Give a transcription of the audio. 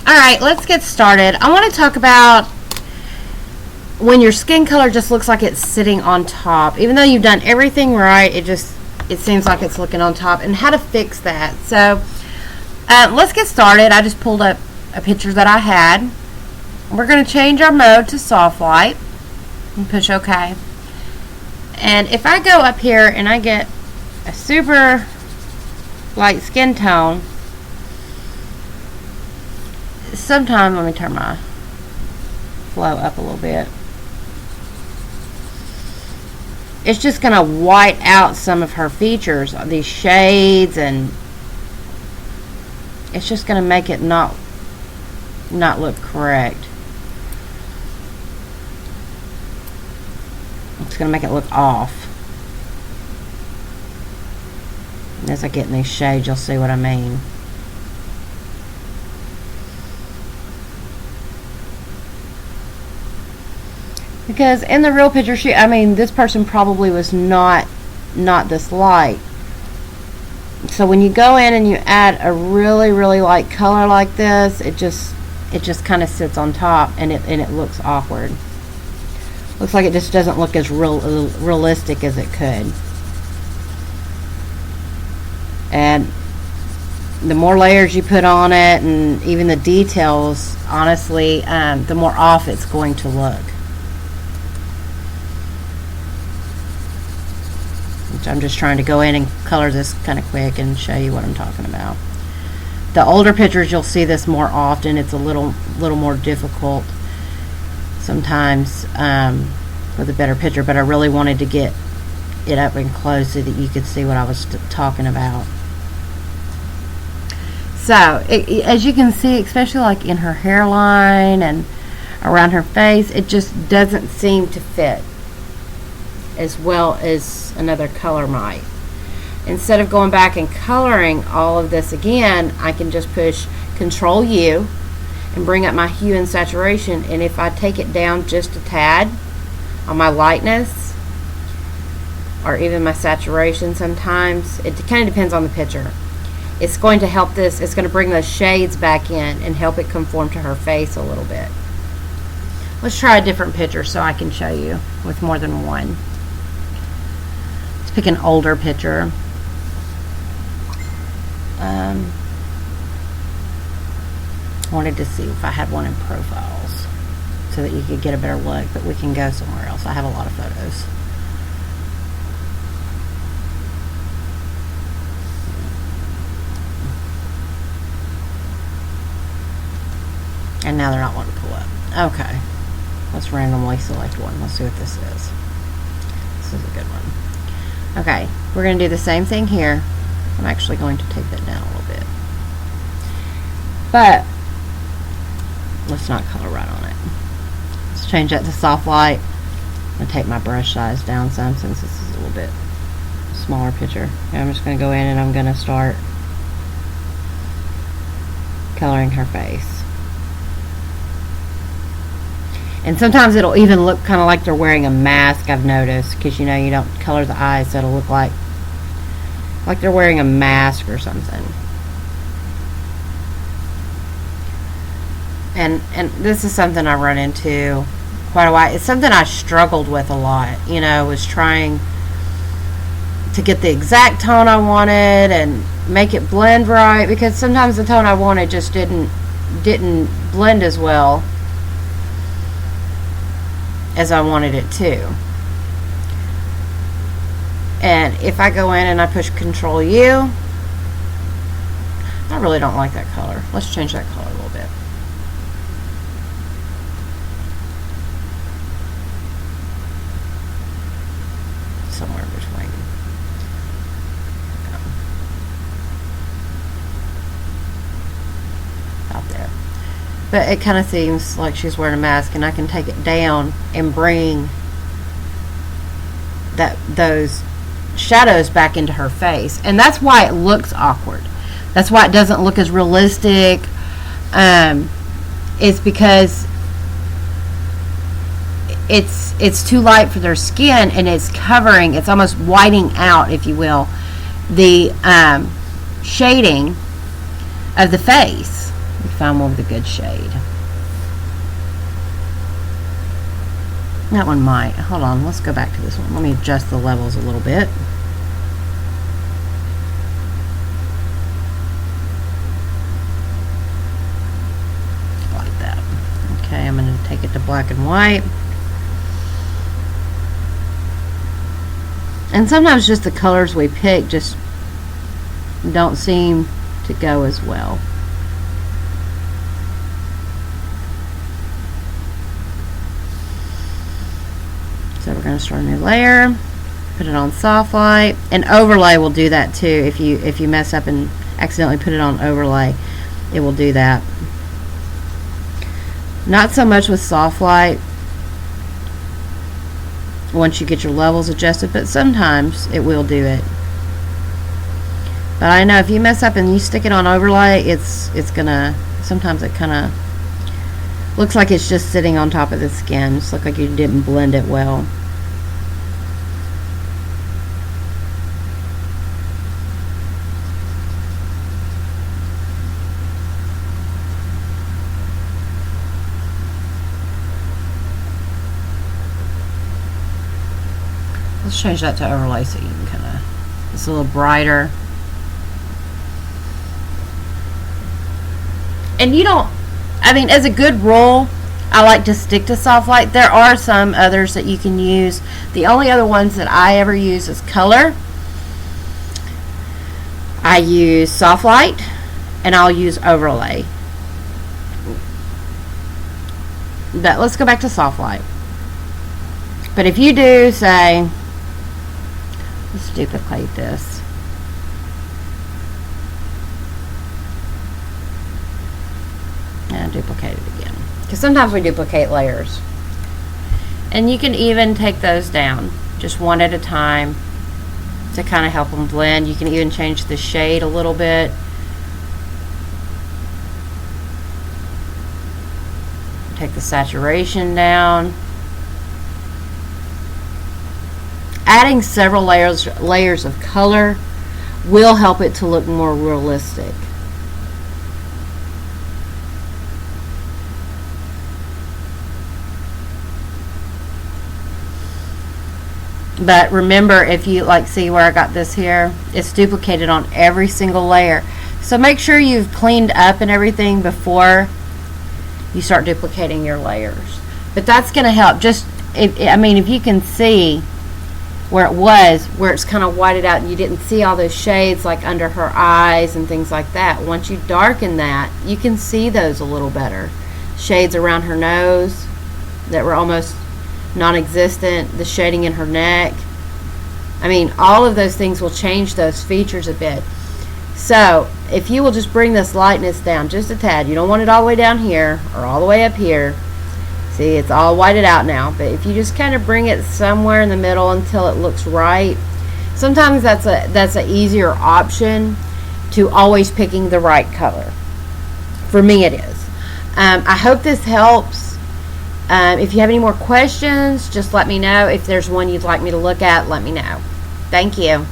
Alright, let's get started. I want to talk about when your skin color just looks like it's sitting on top. Even though you've done everything right, it seems like it's looking on top, and how to fix that. So let's get started. I just pulled up a picture that I had. We're going to change our mode to soft light and push OK. And if I go up here and I get a super light skin tone, sometimes, let me turn my flow up a little bit. It's just going to white out some of her features, these shades, and it's just going to make it not look correct. It's going to make it look off. And as I get in these shades, you'll see what I mean. Because in the real picture, this person probably was not this light. So when you go in and you add a really, really light color like this, it just kind of sits on top, and it looks awkward. Looks like it just doesn't look as realistic as it could. And the more layers you put on it, and even the details, honestly, the more off it's going to look. I'm just trying to go in and color this kind of quick and show you what I'm talking about. The older pictures, you'll see this more often. It's a little more difficult sometimes with a better picture, but I really wanted to get it up and close so that you could see what I was talking about. So as you can see, especially like in her hairline and around her face, it just doesn't seem to fit as well as another color might. Instead of going back and coloring all of this again, I can just push Control U and bring up my hue and saturation, and if I take it down just a tad on my lightness or even my saturation, sometimes it kind of depends on the picture, it's going to help this. It's going to bring those shades back in and help it conform to her face a little bit. Let's try a different picture so I can show you with more than one. Pick an older picture. Wanted to see if I had one in profiles so that you could get a better look, but we can go somewhere else. I have a lot of photos. And now they're not wanting to pull up. Okay. Let's randomly select one. Let's see what this is. This is a good one. Okay, we're going to do the same thing here. I'm actually going to take that down a little bit. But let's not color right on it. Let's change that to soft light. I'm going to take my brush size down some since this is a little bit smaller picture. And I'm just going to go in and I'm going to start coloring her face. And sometimes it'll even look kind of like they're wearing a mask, I've noticed, because you don't color the eyes, so it'll look like they're wearing a mask or something. And this is something I run into quite a while. It's something I struggled with a lot, was trying to get the exact tone I wanted and make it blend right, because sometimes the tone I wanted just didn't blend as well as I wanted it to. And if I go in and I push Control U, I really don't like that color. Let's change that color a little bit. Somewhere between. Out there. But it kind of seems like she's wearing a mask, and I can take it down and bring those shadows back into her face. And that's why it looks awkward. That's why it doesn't look as realistic. It's because it's too light for their skin, and it's covering, it's almost whiting out, if you will, the shading of the face. Find one with a good shade. That one might. Hold on, let's go back to this one. Let me adjust the levels a little bit. Like that. Okay, I'm going to take it to black and white. And sometimes just the colors we pick just don't seem to go as well. So we're going to start a new layer, put it on soft light, and overlay will do that too. If you mess up and accidentally put it on overlay, it will do that. Not so much with soft light once you get your levels adjusted, but sometimes it will do it. But I know if you mess up and you stick it on overlay, it's gonna, sometimes it kind of looks like it's just sitting on top of the skin. Just look like you didn't blend it well. Let's change that to overlay so you can kind of, it's a little brighter. And you don't, I mean, as a good rule, I like to stick to soft light. There are some others that you can use. The only other ones that I ever use is color. I use soft light and I'll use overlay. But let's go back to soft light. But if you do say, let's duplicate this. And duplicate it again. Because sometimes we duplicate layers. And you can even take those down, just one at a time, to kind of help them blend. You can even change the shade a little bit. Take the saturation down. Adding several layers of color will help it to look more realistic. But remember, if you see where I got this here, it's duplicated on every single layer. So make sure you've cleaned up and everything before you start duplicating your layers. But that's going to help. Just, if you can see where it's kind of whited out and you didn't see all those shades like under her eyes and things like that. Once you darken that, you can see those a little better. Shades around her nose that were almost non-existent, the shading in her neck. All of those things will change those features a bit. So if you will just bring this lightness down just a tad, you don't want it all the way down here or all the way up here. See, it's all whited out now, but if you just kind of bring it somewhere in the middle until it looks right, sometimes that's an easier option to always picking the right color. For me it is. I hope this helps. If you have any more questions, just let me know. If there's one you'd like me to look at, let me know. Thank you.